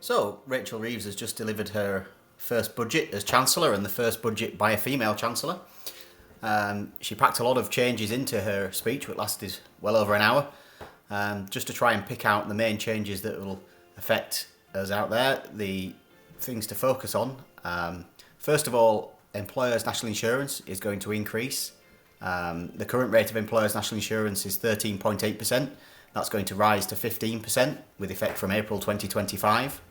So, Rachel Reeves has just delivered her first budget as Chancellor and the first budget by a female Chancellor. She packed a lot of changes into her speech, which lasted well over an hour, just to try and pick out the main changes that will affect us out there, the things to focus on. First of all, employers' national insurance is going to increase. The current rate of employers' national insurance is 13.8%. That's going to rise to 15% with effect from April 2025.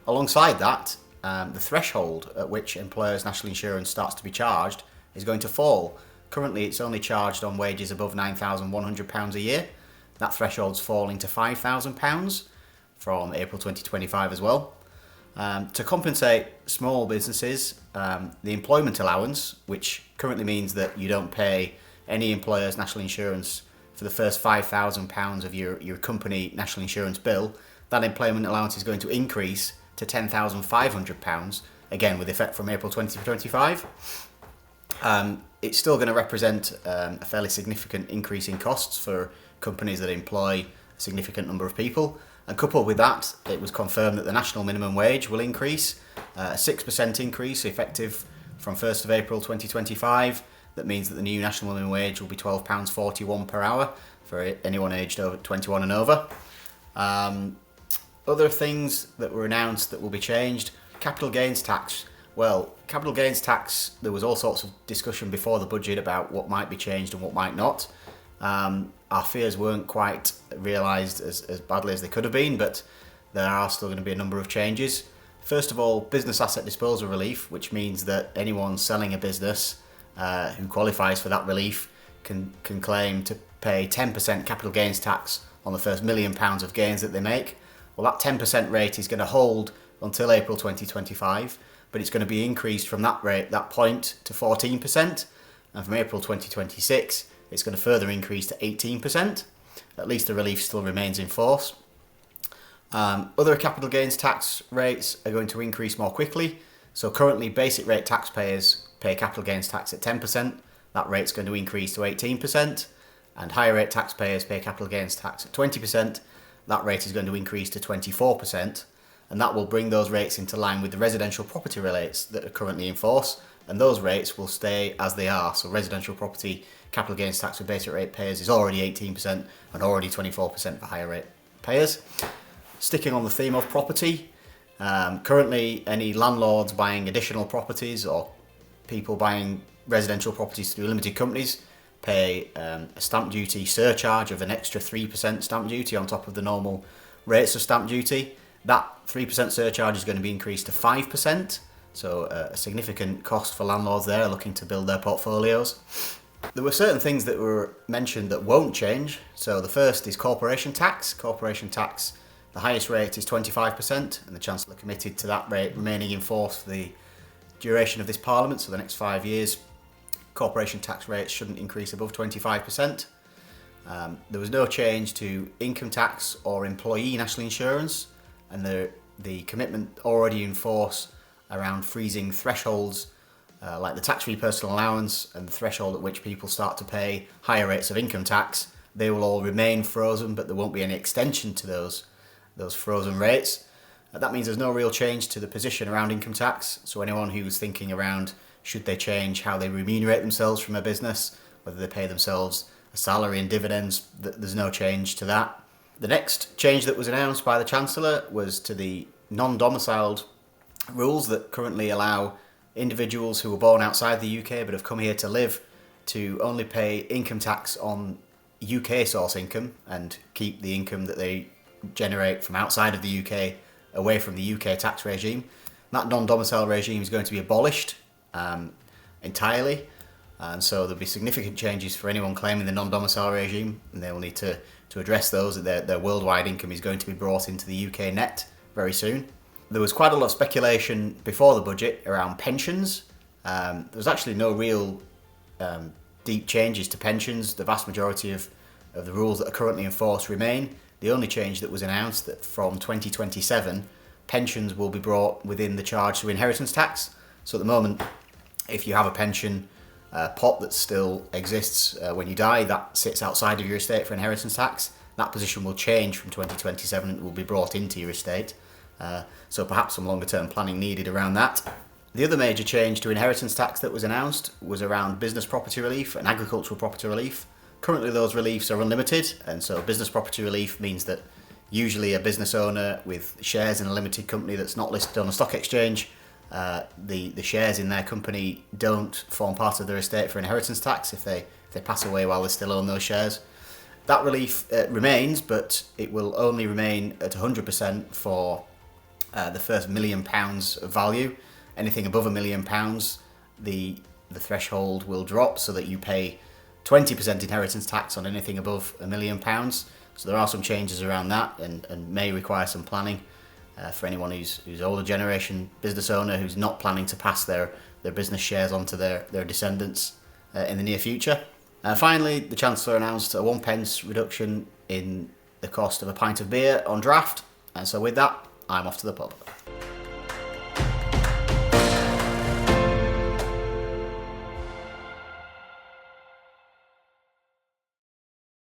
Alongside that, the threshold at which employers' national insurance starts to be charged is going to fall. Currently, it's only charged on wages above £9,100 a year. That threshold's falling to £5,000 from April 2025 as well. To compensate small businesses, the employment allowance, which currently means that you don't pay any employer's national insurance for the first £5,000 of your company national insurance bill, that employment allowance is going to increase to £10,500, again with effect from April 2025. It's still going to represent a fairly significant increase in costs for companies that employ a significant number of people. And coupled with that, it was confirmed that the national minimum wage will increase, a 6% increase effective from 1st of April 2025. That means that the new national minimum wage will be £12.41 per hour for anyone aged over 21 and over. Other things that were announced that will be changed, capital gains tax. Well, capital gains tax, there was all sorts of discussion before the budget about what might be changed and what might not. Our fears weren't quite realised as badly as they could have been, but there are still going to be a number of changes. First of all, business asset disposal relief, which means that anyone selling a business who qualifies for that relief can claim to pay 10% capital gains tax on the first £1 million of gains that they make. Well, that 10% rate is going to hold until April 2025, but it's going to be increased from that point to 14%, and from April 2026 it's going to further increase to 18%. At least the relief still remains in force. Other capital gains tax rates are going to increase more quickly. So currently basic rate taxpayers pay capital gains tax at 10%. That rate's going to increase to 18%. And higher rate taxpayers pay capital gains tax at 20%. That rate is going to increase to 24%. And that will bring those rates into line with the residential property rates that are currently in force. And those rates will stay as they are. So residential property capital gains tax for basic rate payers is already 18% and already 24% for higher rate payers. Sticking on the theme of property, currently any landlords buying additional properties or people buying residential properties through limited companies pay a stamp duty surcharge of an extra 3% stamp duty on top of the normal rates of stamp duty. That 3% surcharge is going to be increased to 5%, so a significant cost for landlords there looking to build their portfolios. There were certain things that were mentioned that won't change. So the first is corporation tax. Corporation tax, the highest rate is 25%, and the Chancellor committed to that rate remaining in force for the duration of this Parliament, so the next 5 years. Corporation tax rates shouldn't increase above 25%. There was no change to income tax or employee national insurance, and the commitment already in force around freezing thresholds like the tax-free personal allowance and the threshold at which people start to pay higher rates of income tax, they will all remain frozen, but there won't be any extension to those frozen rates. That means there's no real change to the position around income tax. So anyone who's thinking around should they change how they remunerate themselves from a business, whether they pay themselves a salary and dividends, there's no change to that. The next change that was announced by the Chancellor was to the non-domiciled rules that currently allow individuals who were born outside the UK but have come here to live to only pay income tax on UK source income and keep the income that they generate from outside of the UK away from the UK tax regime. That non-domicile regime is going to be abolished entirely, and so there'll be significant changes for anyone claiming the non-domicile regime, and they will need to address those. Their worldwide income is going to be brought into the UK net very soon. There was quite a lot of speculation before the budget around pensions. There was actually no real deep changes to pensions. The vast majority of the rules that are currently in force remain. The only change that was announced that from 2027, pensions will be brought within the charge to inheritance tax. So at the moment, if you have a pension pot that still exists when you die, that sits outside of your estate for inheritance tax. That position will change from 2027 and it will be brought into your estate. So perhaps some longer term planning needed around that. The other major change to inheritance tax that was announced was around business property relief and agricultural property relief. Currently those reliefs are unlimited, and so business property relief means that usually a business owner with shares in a limited company that's not listed on a stock exchange, the shares in their company don't form part of their estate for inheritance tax if they pass away while they still own those shares. That relief remains, but it will only remain at 100% for the first £1 million of value. Anything above £1 million, the threshold will drop so that you pay 20% inheritance tax on anything above £1 million. So there are some changes around that, and may require some planning for anyone who's older generation business owner who's not planning to pass their business shares on to their descendants in the near future. Finally, the Chancellor announced a 1p reduction in the cost of a pint of beer on draft, and so with that, I'm off to the pub.